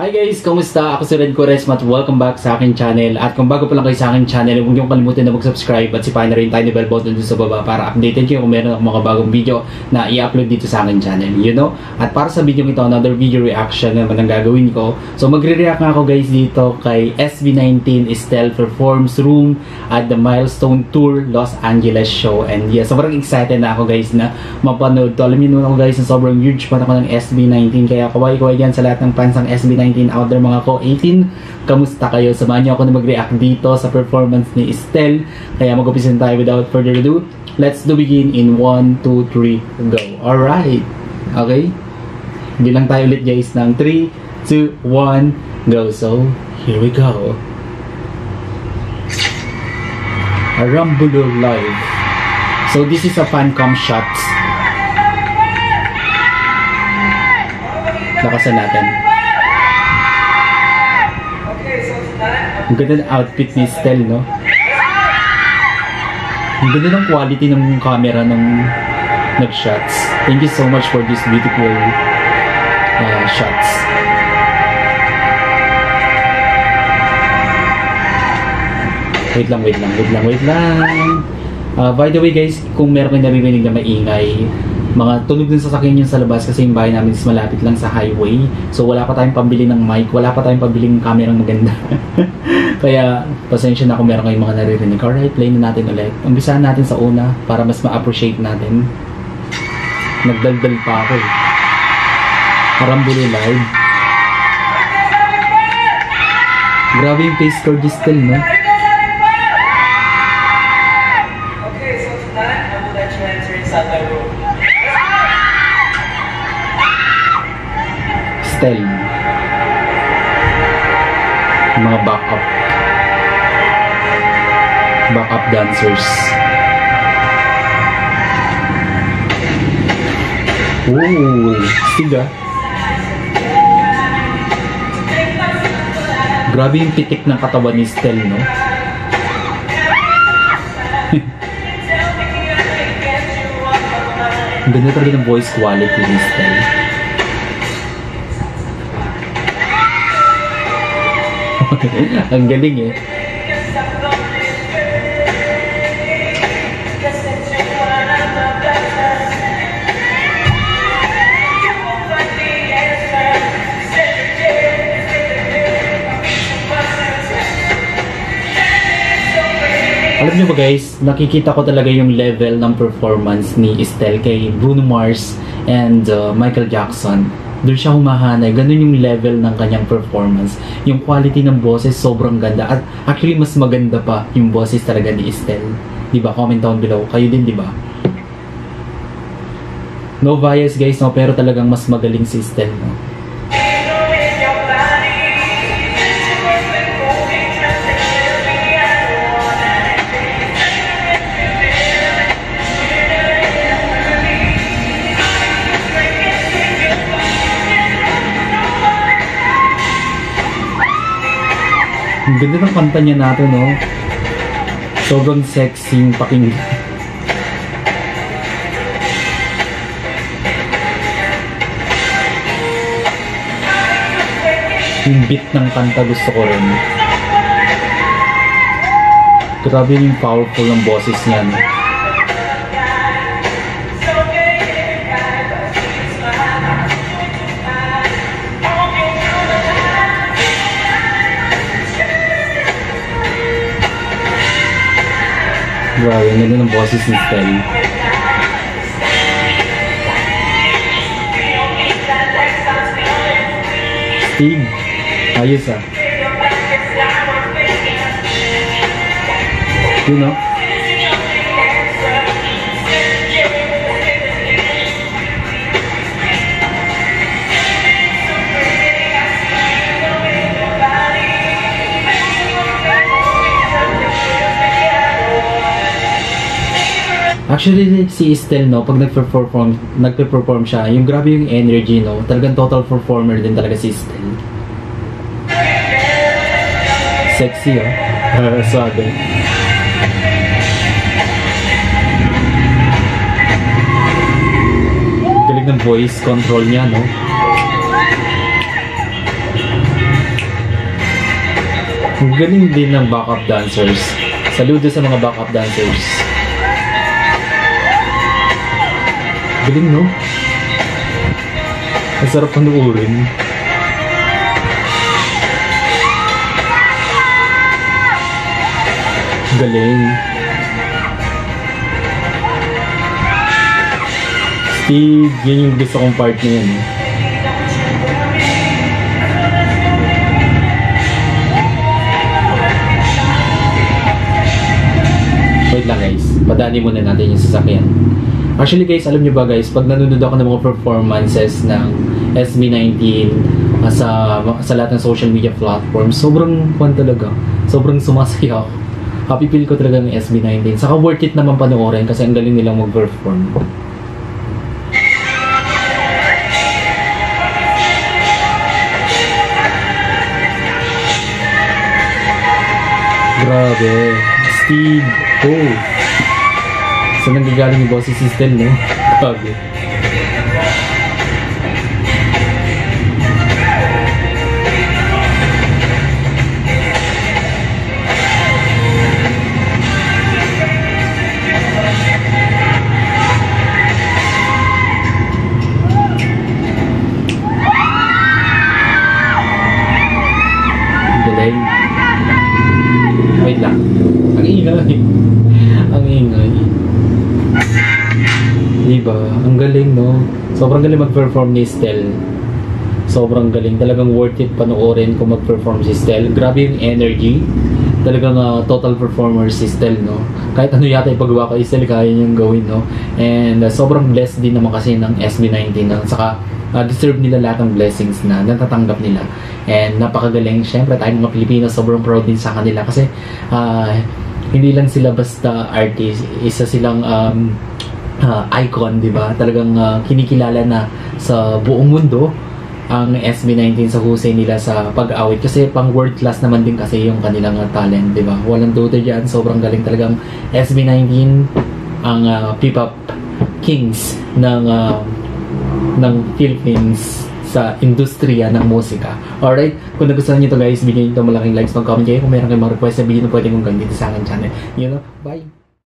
Hi guys! Kamusta? Ako si Red Quaresma at welcome back sa aking channel. At kung bago pa lang kayo sa aking channel, huwag niyong kalimutan na mag-subscribe at sipahin na rin tiny bell button dun sa baba para updated kayo kung meron akong mga bagong video na i-upload dito sa aking channel. You know? At para sa video ito, another video reaction naman ang gagawin ko. So magre-react nga ako guys dito kay SB19 Estelle Performs Room at the Milestone Tour Los Angeles Show. And yeah, sobrang excited na ako guys na mapanood to. Alam niyo naman ako guys na sobrang huge fan ako ng SB19. Kaya kaway-kaway dyan sa lahat ng fans ng SB19 out there mga ko-18. Kamusta kayo? Samahan niyo ako na mag-react dito sa performance ni Estelle. Kaya mag-umpisa tayo without further ado. Let's do begin in 1, 2, 3, go. Alright. Okay? Bilang tayo ulit guys ng 3, 2, 1, go. So, here we go. A Rambulo live. So, this is a fan cam shots. Lakasan natin. Ang ganda ng outfit ni Estelle, no? Ang ganda ng quality ng camera ng nag-shots. Thank you so much for this beautiful shots. Wait lang. By the way guys, kung meron kayo naririnig na maingay, mga tunog din sasakyan yun sa labas kasi yung bahay namin is malapit lang sa highway. So wala pa tayong pambili ng mic, wala pa tayong pambili ng camera maganda. Kaya pasensya na kung meron kayong mga naririnig. Alright, play na natin ulit. Umpisahan natin sa una para mas ma-appreciate natin. Nagdaldal pa ako eh. Rambulo live. Grabe yung face card still, no? Okay, so tonight I will let you enter inside my room. Estelle. Mga backup dancers. Ooh, stiga. Grabe yung pitik ng katawan ni Estelle, no? Ang ganda talaga ng voice quality ni Estelle. Ang galing eh. Alam niyo ba guys, nakikita ko talaga yung level ng performance ni Estelle kay Bruno Mars and Michael Jackson. Doon siya humahanay. Ganun yung level ng kanyang performance. Yung quality ng boses sobrang ganda. At actually, mas maganda pa yung boses talaga ni Estelle. Diba? Comment down below. Kayo din, diba? No bias guys, no? Pero talagang mas magaling si Estelle, no? Ang ganda ng kanta niya natin, no? Sobrang sexy yung pakinggan. Yung beat ng kanta gusto ko rin. Grabe yung powerful ng boses niya, no? Grabe, ang ganda ng boses ni Estelle. Stig, ayos ah. You know? Actually, si Estelle, no, pag nagpe-perform siya, yung grabe yung energy, no, talagang total performer din talaga si Estelle. Sexy, oh. Sabi. Galing ng voice control niya, no? Ang galing din ng backup dancers. Saludo sa mga backup dancers. Galing, no? Ang sarap panuorin. Galing. Steve, yun yung gusto kong part na yun. Wait lang guys, padaanin muna natin yung sasakyan. Actually guys, alam nyo ba guys, pag nanonood ako ng mga performances ng SB19 sa lahat ng social media platforms, sobrang fun talaga. Sobrang sumasaya ako. Happy feel ko talaga ng SB19. Saka worth it naman panoorin kasi ang galing nilang mag-perform. Grabe. Steve. Oh. Saan nanggagaling yung boses system, no? Grabe. Galing. Wait lang. Ang ingay. Ang ingay. Diba? Ang galing, no? Sobrang galing mag-perform ni Stell. Sobrang galing. Talagang worth it panoorin kung mag-perform si Stell. Grabe yung energy. Talagang total performer si Stell, no? Kahit ano yata ipagawa kay Stell, kaya niyang gawin, no? And sobrang blessed din naman kasi ng SB19. No? Saka deserve nila lahat ng blessings na natatanggap nila. And napakagaling. Siyempre, tayong mga Pilipino, sobrang proud din sa kanila kasi hindi lang sila basta artist. Isa silang icon, di ba? Talagang kinikilala na sa buong mundo ang SB19 sa husay nila sa pag-awit. Kasi pang world class naman din kasi yung kanilang talent, di ba? Walang duda dyan. Sobrang galing talagang SB19 ang P-pop kings ng Philippines sa industriya ng musika. Alright? Kung nagustuhan nyo ito guys, bigyan nyo ito malaking likes, mag-comment kayo. Kung meron kayong mga request, sabihin nyo pwede kong gawin dito sa akin channel. You know? Bye!